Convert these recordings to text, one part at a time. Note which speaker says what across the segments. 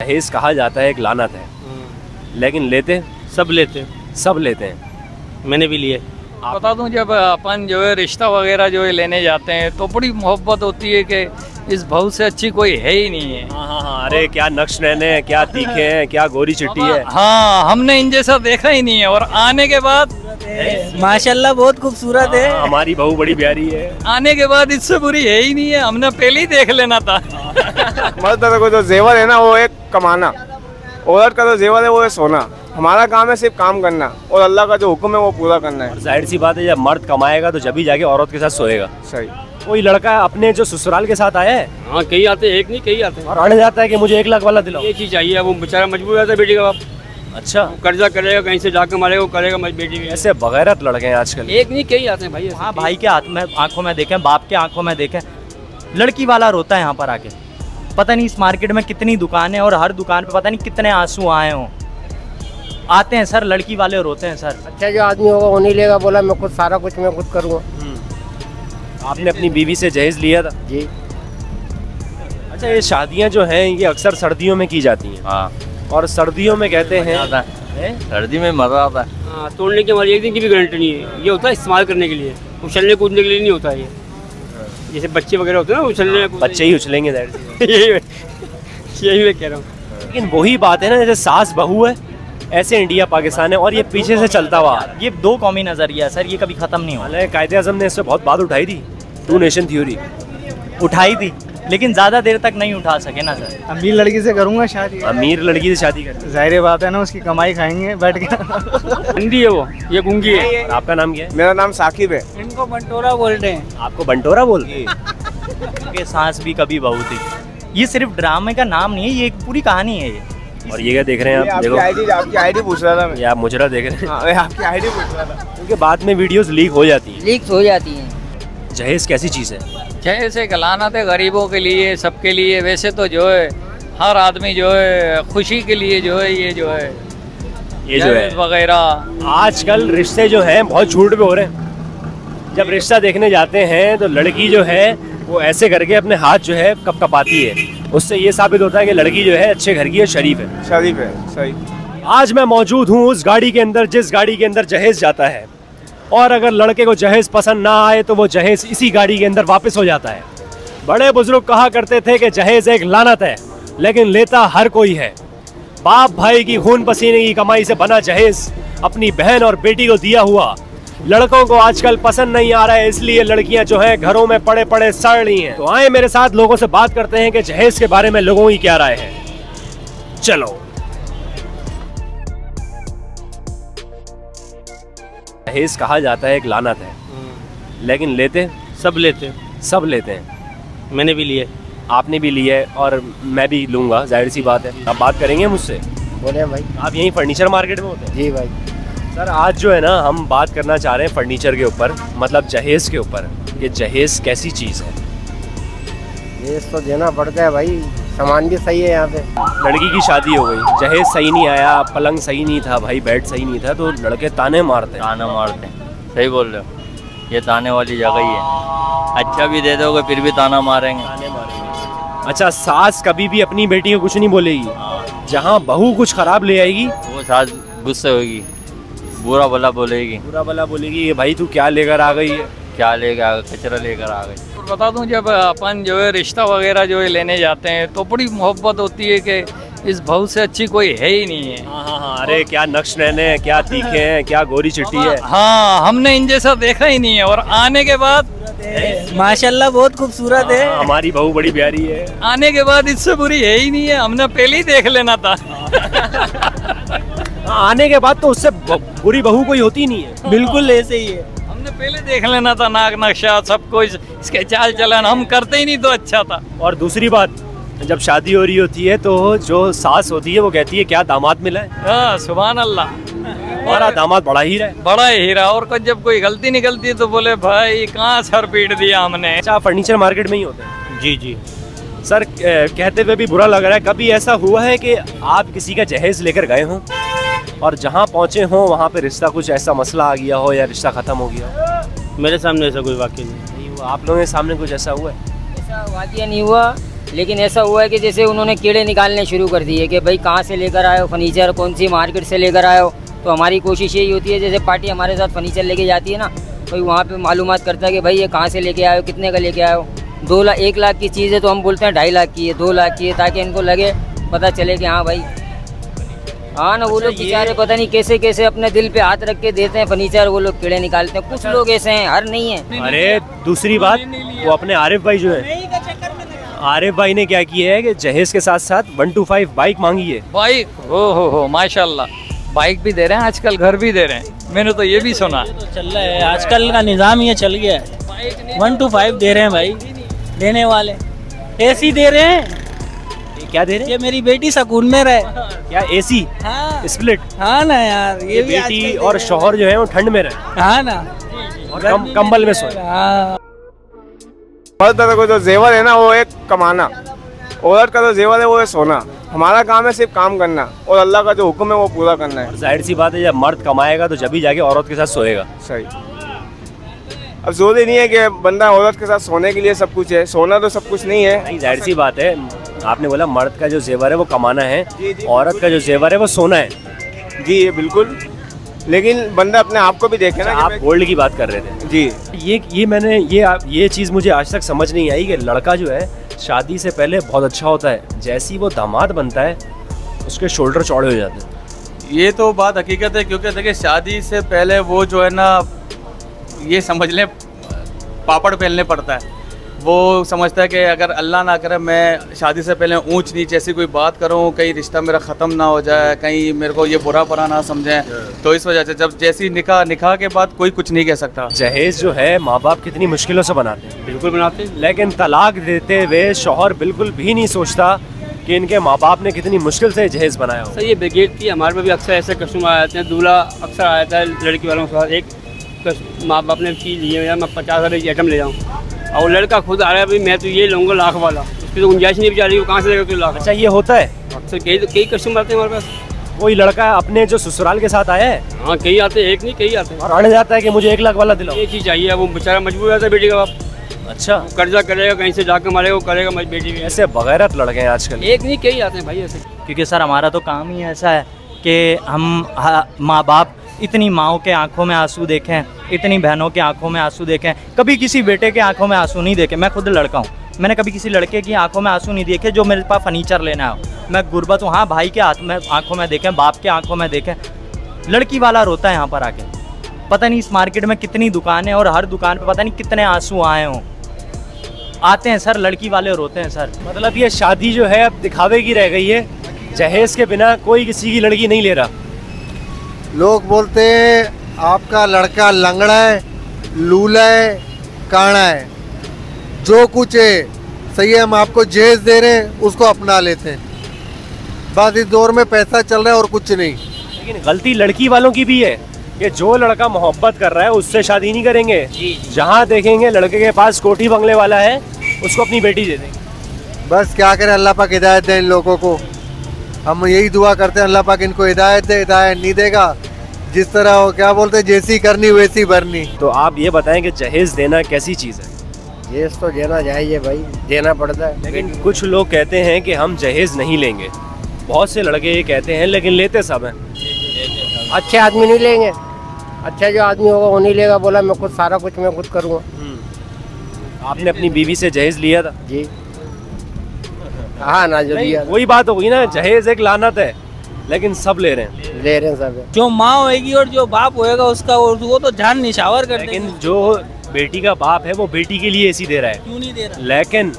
Speaker 1: दहेज कहा जाता है एक लानत है, लेकिन लेते
Speaker 2: सब लेते
Speaker 1: हैं।
Speaker 2: मैंने भी लिए। बता दूं, जब अपन जो है रिश्ता वगैरह जो है लेने जाते हैं तो बड़ी मोहब्बत होती है कि इस बहू से अच्छी कोई है ही नहीं है।
Speaker 1: हाँ, अरे क्या नक्श नैने हैं, क्या तीखे हैं, क्या गोरी चिट्टी है।
Speaker 2: हाँ, हमने इन जैसा देखा ही नहीं है और आने के बाद
Speaker 3: माशाल्लाह बहुत खूबसूरत है।
Speaker 1: हमारी बहू बड़ी प्यारी है।
Speaker 2: आने के बाद इससे बुरी है ही नहीं है, हमने पहले ही देख लेना था।
Speaker 4: मर्द को जो जेवर है ना वो एक कमाना, औरत का जो जेवर है वो है सोना। हमारा काम है सिर्फ काम करना और अल्लाह का जो हुक्म है वो पूरा करना है।
Speaker 1: जाहिर सी बात है, जब मर्द कमाएगा तो जब ही जाके औरत के साथ सोएगा।
Speaker 4: सही।
Speaker 1: कोई लड़का अपने जो ससुराल के साथ आया है,
Speaker 2: हाँ, कई आते हैं, एक नहीं कई आते हैं,
Speaker 1: और अड़ जाता है कि मुझे 1 लाख वाला दिलाओ।
Speaker 2: ये चीज चाहिए। वो बेचारा मजबूर रहता है बेटी का बाप।
Speaker 1: अच्छा,
Speaker 2: कर्जा करेगा, कहीं से जाकर मारेगा, वो करेगा बेटी भी।
Speaker 1: ऐसे बगैरत लड़के हैं आजकल।
Speaker 2: एक नहीं कई आते हैं भाई।
Speaker 3: हाँ, भाई के हाथ में आंखों में देखें, बाप के आंखों में देखें, लड़की वाला रोता है यहाँ पर आके। पता नहीं इस मार्केट में कितनी दुकानें और हर दुकान पे पता नहीं कितने आंसू आए हों। आते हैं सर, लड़की वाले रोते हैं सर।
Speaker 5: अच्छा जो आदमी होगा वो नहीं लेगा, बोला मैं खुद सारा कुछ मैं खुद करूँगा।
Speaker 1: आपने अपनी बीवी से जहेज लिया था?
Speaker 5: जी।
Speaker 1: अच्छा, ये शादियां जो हैं ये अक्सर सर्दियों में की जाती हैं।
Speaker 2: हाँ,
Speaker 1: और सर्दियों में कहते हैं
Speaker 2: सर्दी में मजा आता है। हाँ, तोड़ने की हमारी एक दिन की भी गारंटी नहीं है। ये होता है इस्तेमाल करने के लिए, उछलने कूदने के लिए नहीं होता है। ये जैसे बच्चे वगैरह होते हैं ना, उछलने
Speaker 1: बच्चे ही उछलेंगे जाहिर सी।
Speaker 2: यही मैं कह रहा हूँ।
Speaker 1: लेकिन वही बात है ना, जैसे सास बहू है ऐसे इंडिया पाकिस्तान है, और ये पीछे से चलता हुआ।
Speaker 3: ये दो कौमी नजरिया है सर, ये कभी खत्म नहीं होगा।
Speaker 1: कायदे आज़म ने इससे बहुत बात उठाई थी, 2 नेशन थ्योरी
Speaker 3: उठाई थी, लेकिन ज्यादा देर तक नहीं उठा सके ना सर।
Speaker 4: अमीर लड़की से करूँगा शादी।
Speaker 1: अमीर लड़की से शादी कर,
Speaker 4: जाहिर बात है ना, उसकी कमाई खाएंगे बैठ के।
Speaker 2: हिंदी है वो, ये गूंगी है।
Speaker 1: आपका नाम क्या है?
Speaker 4: मेरा नाम साकिब है।
Speaker 5: इनको बंटोरा बोलते हैं।
Speaker 1: आपको बंटोरा बोलते हैं?
Speaker 3: के सांस भी कभी बहू थी। ये सिर्फ ड्रामे का नाम नहीं है, ये एक पूरी कहानी है ये।
Speaker 1: और ये क्या देख रहे हैं आप? देखो,
Speaker 4: आपकी आईडी पूछ रहा था मैं।
Speaker 1: ये आप मुजरा देख रहे हैं?
Speaker 4: हाँ, मैं आपकी आईडी पूछ रहा था।
Speaker 1: क्योंकि बाद में वीडियोस लीक हो जाती हैं।
Speaker 5: लीक हो जाती हैं।
Speaker 1: जहेज कैसी चीज़ है?
Speaker 2: जहेज एक लानत है गरीबों के लिए, सबके लिए। वैसे तो जो है हर आदमी जो है खुशी के लिए जो है ये जो
Speaker 1: है
Speaker 2: वगैरह।
Speaker 1: आजकल रिश्ते जो हैं बहुत झूठ पे हो रहे हैं। जब रिश्ता देखने जाते हैं तो लड़की जो है वो ऐसे करके अपने हाथ जो है कपकपाती है। उससे ये साबित होता है कि लड़की जो है अच्छे घर की है, शरीफ है।
Speaker 4: शरीफ है, सही।
Speaker 1: आज मैं मौजूद हूँ उस गाड़ी के अंदर जिस गाड़ी के अंदर जहेज जाता है, और अगर लड़के को जहेज पसंद ना आए तो वो जहेज इसी गाड़ी के अंदर वापस हो जाता है। बड़े बुजुर्ग कहा करते थे कि जहेज एक लानत है, लेकिन लेता हर कोई है। बाप भाई की खून पसीने की कमाई से बना जहेज अपनी बहन और बेटी को दिया हुआ लड़कों को आजकल पसंद नहीं आ रहा है, इसलिए लड़कियां जो हैं घरों में पड़े पड़े सड़ रही हैं। तो आए मेरे साथ लोगों से बात करते हैं कि जहेज के बारे में लोगों की क्या राय है। चलो। दहेज कहा जाता है एक लानत है, लेकिन लेते
Speaker 2: सब लेते
Speaker 1: हैं।
Speaker 2: मैंने भी लिए।
Speaker 1: आपने भी लिया है और मैं भी लूंगा, जाहिर सी बात है। आप बात करेंगे मुझसे?
Speaker 5: बोले भाई।
Speaker 1: आप यहीं फर्नीचर मार्केट में होते हैं?
Speaker 5: जी भाई।
Speaker 1: सर, आज जो है ना हम बात करना चाह रहे हैं फर्नीचर के ऊपर, मतलब जहेज के ऊपर। ये जहेज कैसी चीज़ है?
Speaker 5: जहेज तो देना पड़ता है भाई, सामान भी सही है यहाँ पे।
Speaker 1: लड़की की शादी हो गई, जहेज सही नहीं आया, पलंग सही नहीं था भाई, बेड सही नहीं था, तो लड़के ताने मारते हैं।
Speaker 2: सही बोल रहे हो, ये ताने वाली जगह ही है। अच्छा भी दे दोगे फिर भी ताना मारेंगे।
Speaker 1: अच्छा, सास कभी भी अपनी बेटी को कुछ नहीं बोलेगी। जहाँ बहू कुछ खराब ले आएगी
Speaker 2: वो सास गुस्से होगी, बुरा भला बोलेगी।
Speaker 1: ये भाई तू क्या लेकर आ गई है?
Speaker 2: क्या लेकर आ गए? कचरा लेकर आ गए। और बता दूं, जब अपन जो है रिश्ता वगैरह जो है लेने जाते हैं तो बड़ी मोहब्बत होती है कि इस बहू से अच्छी कोई है ही नहीं है।
Speaker 1: हाँ, अरे क्या नक्श नैने हैं, क्या तीखे हैं, क्या गोरी चिट्टी है।
Speaker 2: हाँ, हमने इन जैसा देखा ही नहीं है और आने के बाद
Speaker 3: माशाल्लाह बहुत खूबसूरत है।
Speaker 1: हमारी बहू बड़ी प्यारी है।
Speaker 2: आने के बाद इससे बुरी है ही नहीं है, हमने पहले ही देख लेना था।
Speaker 1: आने के बाद तो उससे बुरी बहू कोई होती नहीं है।
Speaker 3: बिल्कुल ऐसे ही है,
Speaker 2: हमने पहले देख लेना था, नाक नक्शा सब कुछ, इसके चाल चलन हम करते ही नहीं तो अच्छा था।
Speaker 1: और दूसरी बात, जब शादी हो रही होती है तो जो सास होती है वो कहती है क्या दामाद मिला है।
Speaker 2: हाँ, सुभान अल्लाह,
Speaker 1: हमारा दामाद बड़ा हीरा है।
Speaker 2: बड़ा हीरा। और कुछ जब कोई गलती निकलती है तो बोले भाई कहाँ सर पीट दिया हमने।
Speaker 1: अच्छा, आप फर्नीचर मार्केट में ही होते हैं?
Speaker 2: जी।
Speaker 1: सर, कहते हुए भी बुरा लग रहा है, कभी ऐसा हुआ है कि आप किसी का जहेज लेकर गए हों और जहाँ पहुँचे हों वहाँ पे रिश्ता कुछ ऐसा मसला आ गया हो या रिश्ता ख़त्म हो गया हो?
Speaker 2: मेरे सामने ऐसा कोई वाकई नहीं
Speaker 1: हुआ। आप लोगों के सामने कुछ ऐसा हुआ है?
Speaker 5: ऐसा वाकया नहीं हुआ,
Speaker 6: लेकिन ऐसा हुआ है कि जैसे उन्होंने कीड़े निकालने शुरू कर दिए कि भाई कहाँ से लेकर आए हो फर्नीचर, कौन सी मार्केट से लेकर आए हो। तो हमारी कोशिश यही होती है, जैसे पार्टी हमारे साथ फर्नीचर लेके जाती है ना, कोई वहाँ पे मालूमात करता है कि भाई ये कहाँ से लेके आए हो, कितने का लेके आए हो। 2 लाख 1 लाख की चीज़ है तो हम बोलते हैं 2.5 लाख की है, 2 लाख की है, ताकि इनको लगे, पता चले कि हाँ भाई। हाँ ना, वो लोग बेचारे पता नहीं कैसे कैसे अपने दिल पे हाथ रख के देते हैं फर्नीचर, वो लोग कीड़े निकालते हैं। कुछ लोग ऐसे हैं, हर नहीं है।
Speaker 1: अरे दूसरी बात, वो अपने आरिफ भाई जो है, आरिफ भाई ने क्या किया है कि जहेज के साथ साथ 125 बाइक मांगी है।
Speaker 2: बाइक हो माशाल्लाह, बाइक भी दे रहे हैं आजकल, घर भी दे रहे हैं। मैंने तो ये भी सुना।
Speaker 7: तो चल रहा है आजकल का निज़ाम, ये चल गया है। 125 दे रहे हैं भाई, देने वाले एसी दे रहे हैं।
Speaker 1: क्या दे रहे हैं?
Speaker 7: ये मेरी बेटी सुकून में रहे।
Speaker 1: क्या एसी?
Speaker 7: हाँ
Speaker 1: स्प्लिट?
Speaker 7: हाँ ना यार, ये भी
Speaker 1: बेटी और शौहर जो है वो ठंड में रहे।
Speaker 7: हाँ ना,
Speaker 1: और कंबल में सोए।
Speaker 7: हाँ।
Speaker 4: मर्द का जो जेवर है ना वो एक कमाना, औरत का जो जेवर है वो है सोना। हमारा काम है सिर्फ काम करना और अल्लाह का जो हुक्म है वो पूरा करना है।
Speaker 1: जाहिर सी बात है, जब मर्द कमाएगा तो जब ही जाके औरत के साथ सोएगा।
Speaker 4: सही। अब जरूरी नहीं है कि बंदा औरत के साथ सोने के लिए सब कुछ है, सोना तो सब कुछ नहीं है।
Speaker 1: नहीं, जाहिर सी बात है, आपने बोला मर्द का जो जेवर है वो कमाना है, औरत का जो जेवर है वो सोना है।
Speaker 4: जी ये बिल्कुल, लेकिन बंदा अपने आप को भी देखे ना।
Speaker 1: आप गोल्ड की बात कर रहे थे
Speaker 4: जी।
Speaker 1: ये मैंने ये चीज़ मुझे आज तक समझ नहीं आई कि लड़का जो है शादी से पहले बहुत अच्छा होता है, जैसे ही वो दामाद बनता है उसके शोल्डर चौड़े हो जाते हैं।
Speaker 8: ये तो बात हकीकत है, क्योंकि देखिए शादी से पहले वो जो है ना, ये समझ लें पापड़ बेलने पड़ता है। वो समझता है कि अगर अल्लाह ना करे मैं शादी से पहले ऊंच नीच ऐसी कोई बात करूं, कहीं रिश्ता मेरा ख़त्म ना हो जाए, कहीं मेरे को ये बुरा बुरा ना समझें। तो इस वजह से जब जैसी निकाह के बाद कोई कुछ नहीं कह सकता।
Speaker 1: जहेज जो है माँ बाप कितनी मुश्किलों से बनाते हैं।
Speaker 9: बिल्कुल बनाते हैं,
Speaker 1: लेकिन तलाक देते हुए शौहर बिल्कुल भी नहीं सोचता कि इनके माँ बाप ने कितनी मुश्किल से जहेज बनाया हो।
Speaker 9: सर ये ब्रिगेड की हमारे में भी अक्सर ऐसे कस्टमर आ जाते हैं, दूल्हा अक्सर आ जाता है लड़की वालों के साथ, एक माँ बाप ने चीज़ ली है, मैं 50,000 की आइटम ले जाऊँ, और लड़का खुद आ रहा है भाई मैं तो ये लूँगा लाख वाला, उसकी तो गुंजाइश नहीं बेचारी, वो कहाँ से लेगा कोई लाख।
Speaker 1: अच्छा ये होता है
Speaker 9: अक्सर कई कस्टमर आते हैं हमारे पास।
Speaker 1: कोई लड़का अपने जो ससुराल के साथ आया है,
Speaker 9: हाँ कई आते हैं, एक नहीं कई आते हैं,
Speaker 1: और अड़ जाता है कि मुझे 1 लाख वाला दिलाओ,
Speaker 9: ये चीज़ चाहिए। वो बेचारा मजबूर रहता है बेटी का बाप।
Speaker 1: अच्छा,
Speaker 9: कर्जा करेगा, कहीं से जाकर मारेगा, वो करेगा बेटी भी।
Speaker 1: ऐसे बगैरत लड़के हैं आजकल।
Speaker 9: एक नहीं कई आते हैं भाई ऐसे।
Speaker 3: क्योंकि सर हमारा तो काम ही ऐसा है कि हम माँ बाप इतनी माँओं के आंखों में आंसू देखें, इतनी बहनों के आंखों में आंसू देखें, कभी किसी बेटे के आंखों में आंसू नहीं देखे। मैं खुद लड़का हूँ, मैंने कभी किसी लड़के की आंखों में आंसू नहीं देखे जो मेरे पास फर्नीचर लेना हो। मैं गुर्बत हूँ, हाँ भाई के हाथ में आंखों में देखें, बाप के आंखों में देखें, लड़की वाला रोता है यहाँ पर आके। पता नहीं इस मार्केट में कितनी दुकानें और हर दुकान पर पता नहीं कितने आंसू आए हों। आते हैं सर, लड़की वाले रोते हैं सर।
Speaker 1: मतलब ये शादी जो है अब दिखावे की रह गई है, जहेज के बिना कोई किसी की लड़की नहीं ले रहा।
Speaker 10: लोग बोलते हैं आपका लड़का लंगड़ा है, लूला है, काना है, जो कुछ है सही है, हम आपको जहेज दे रहे हैं, उसको अपना लेते हैं। बस इस दौर में पैसा चल रहा है और कुछ नहीं।
Speaker 1: लेकिन गलती लड़की वालों की भी है कि जो लड़का मोहब्बत कर रहा है उससे शादी नहीं करेंगे। जहाँ देखेंगे लड़के के पास कोठी बंगले वाला है उसको अपनी बेटी दे देंगे।
Speaker 10: बस क्या करें, अल्लाह पाक हिदायत दे इन लोगों को। हम यही दुआ करते हैं अल्लाह पाक इनको हिदायत दे, हिदायत नहीं देगा जिस तरह हो क्या बोलते हैं जैसी करनी वैसी भरनी।
Speaker 1: तो आप ये बताएं कि जहेज देना कैसी चीज़ है?
Speaker 5: जहेज तो देना चाहिए भाई, देना पड़ता है।
Speaker 1: लेकिन कुछ लोग कहते हैं कि हम जहेज नहीं लेंगे, बहुत से लड़के ये कहते हैं, लेकिन लेते सब हैं।
Speaker 5: अच्छे आदमी नहीं लेंगे, अच्छा जो आदमी होगा वो नहीं लेगा, बोला मैं खुद सारा कुछ मैं खुद करूँगा।
Speaker 1: आपने अपनी बीवी से जहेज लिया था?
Speaker 5: जी हाँ ना, जो लिया
Speaker 1: वही बात हो गई ना, जहेज एक लानत है, लेकिन सब ले रहे हैं
Speaker 5: सब।
Speaker 7: जो माँ होएगी और जो बाप होएगा उसका वो तो जान निछावर कर देंगे।
Speaker 1: लेकिन जो बेटी का बाप है वो बेटी के लिए एसी दे रहा है,
Speaker 7: क्यों नहीं दे रहा?
Speaker 1: लेकिन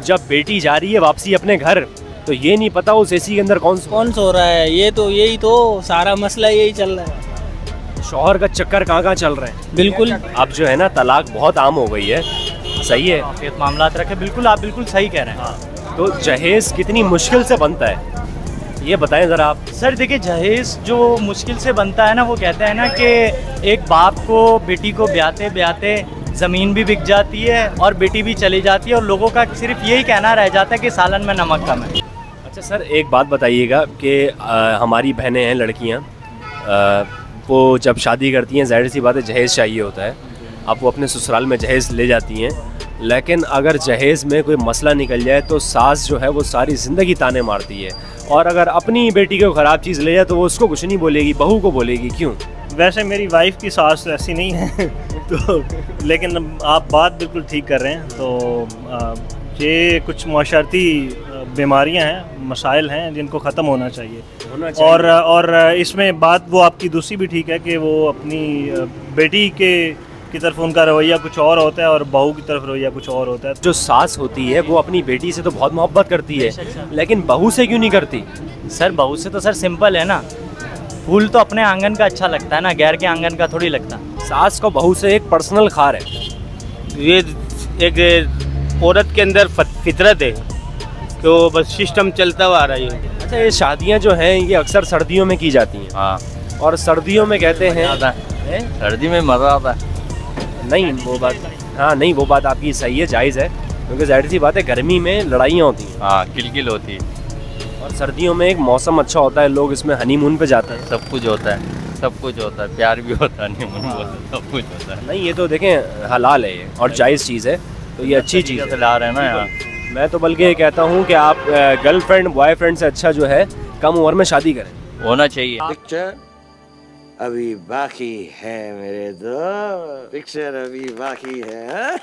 Speaker 1: जब बेटी जा रही है वापसी अपने घर तो ये नहीं पता उस एसी के अंदर कौन
Speaker 7: सो रहा है। ये तो यही तो सारा मसला यही चल रहा है।
Speaker 1: शौहर का चक्कर कहाँ चल रहा है।
Speaker 7: बिल्कुल,
Speaker 1: अब जो है ना तलाक बहुत आम हो गई है। सही है,
Speaker 3: मामला रखे, बिल्कुल आप बिल्कुल सही कह रहे हैं।
Speaker 1: तो जहेज कितनी मुश्किल से बनता है ये बताएं ज़रा आप।
Speaker 3: सर देखिए, जहेज जो मुश्किल से बनता है ना, वो कहते हैं ना कि एक बाप को बेटी को ब्याते ब्याते ज़मीन भी बिक जाती है और बेटी भी चली जाती है और लोगों का सिर्फ यही कहना रह जाता है कि सालन में नमक कम है।
Speaker 1: अच्छा सर, एक बात बताइएगा कि हमारी बहनें हैं लड़कियां, वो जब शादी करती हैं जाहिर सी बात है जहेज़ चाहिए होता है। अब वो अपने ससुराल में जहेज़ ले जाती हैं लेकिन अगर जहेज़ में कोई मसला निकल जाए तो सास जो है वो सारी ज़िंदगी ताने मारती है, और अगर अपनी बेटी को ख़राब चीज़ ले जाए तो वो उसको कुछ नहीं बोलेगी, बहू को बोलेगी। क्यों?
Speaker 11: वैसे मेरी वाइफ की सास ऐसी नहीं है तो लेकिन आप बात बिल्कुल ठीक कर रहे हैं। तो ये कुछ माशरती बीमारियां हैं, मसाइल हैं जिनको ख़त्म होना चाहिए। और इसमें बात वो आपकी दूसरी भी ठीक है कि वो अपनी बेटी की तरफ उनका रवैया कुछ और होता है और बहू की तरफ रवैया कुछ और होता है।
Speaker 1: जो सास होती है वो अपनी बेटी से तो बहुत मोहब्बत करती है, लेकिन बहू से क्यों नहीं करती?
Speaker 3: सर बहू से तो सर सिंपल है ना, फूल तो अपने आंगन का अच्छा लगता है ना, गैर के आंगन का थोड़ी लगता।
Speaker 1: सास को बहू से एक पर्सनल खार है।
Speaker 9: ये एक औरत के अंदर फितरत है कि वो बस सिस्टम चलता हुआ आ रहा है।
Speaker 1: अच्छा, ये शादियाँ जो हैं ये अक्सर सर्दियों में की जाती हैं।
Speaker 2: हाँ,
Speaker 1: और सर्दियों में कहते हैं
Speaker 2: सर्दी में मज़ा आता है।
Speaker 1: नहीं वो बात, हाँ नहीं वो बात आपकी सही है, जायज़ है, क्योंकि जाहिर सी बात है गर्मी में लड़ाइयाँ होती हैं।
Speaker 2: हाँ, किलकिल होती है।
Speaker 1: और सर्दियों में एक मौसम अच्छा होता है, लोग इसमें हनीमून पे जाते हैं।
Speaker 2: सब कुछ होता है, सब कुछ होता है, प्यार भी होता है, हनीमून भी होता है, सब कुछ होता है।
Speaker 1: नहीं ये तो देखें हलाल है ये और जायज़ चीज़ है, तो ये अच्छी चीज़ है।
Speaker 2: ला रहे हैं ना यहाँ।
Speaker 1: मैं तो बल्कि ये कहता हूँ कि आप गर्लफ्रेंड बॉयफ्रेंड से अच्छा जो है कम उम्र में शादी करें,
Speaker 2: होना चाहिए।
Speaker 12: पिक्चर अभी बाकी है मेरे दोस्त, पिक्चर अभी बाकी है।